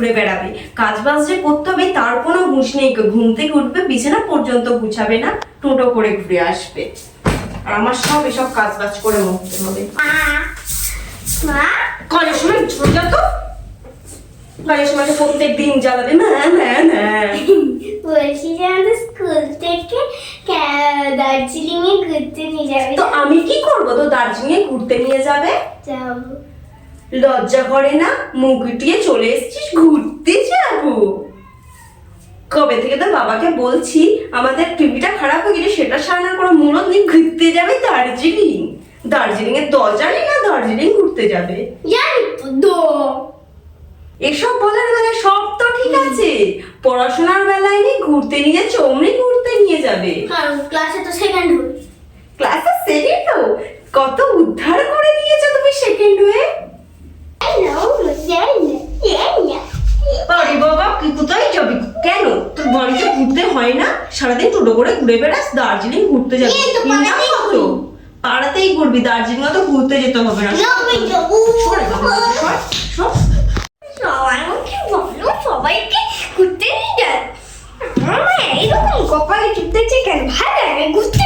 ঘুরে বেড়াবে, কাজ বাজ যে করতে হবে তার কোনো হুঁশ নেই। ঘুম থেকে উঠবে, বিছানা পর্যন্ত গুছাবে না, টোটো করে ঘুরে আসবে। আর আমার সব এসব কাজ বাজ করে মুখতে হবে। কলের সময় চলে যেত, কলের সময় প্রত্যেক দিন জ্বালাবে না না না। বলছি যে আমাদের স্কুল থেকে দার্জিলিং এ ঘুরতে নিয়ে যাবে। তো আমি কি করবো? তো দার্জিলিং এ ঘুরতে নিয়ে যাবে, যাবো। লজ্জা করে না? মুখ উঠিয়ে চলে এসেছিস ঘুরতে যাবো। কবে থেকে তোর বাবাকে বলছি আমাদের টিভিটা খারাপ হয়ে গেছে, সেটা সারানোর কোনো মূলত নেই, ঘুরতে যাবে দার্জিলিং। দার্জিলিং এর দল জানি না দার্জিলিং ঘুরতে যাবে। জানি তো এসব বলার বেলায় সব তো ঠিক আছে, পড়াশোনার বেলায় নেই, ঘুরতে নিয়ে যাচ্ছে, অমনি ঘুরতে নিয়ে যাবে। কারণ ক্লাসে তো সেকেন্ড হই। ক্লাসে সেকেন্ড হো? কত উদ্ধার করে নিয়েছো তুমি সেকেন্ড হয়ে। আরে বাবা, কি কোথায় যাবি? কেন তোর বাড়িতে ঘুরতে হয় না? সারাদিন টোটো করে ঘুরে বেড়াস, দার্জিলিং ঘুরতে যাবি। এই তো পাড়াতেই তো পাড়াতেই ঘুরবি, দার্জিলিং তো ঘুরতে যেতে হবে না। সর এখান থেকে, সর, সর। সবাই আমাকে বলো, সবাইকে ঘুরতে নিয়ে যায়। আমার এইরকম কপালে চুপতেছে কেন? ভালো লাগে ঘুরতে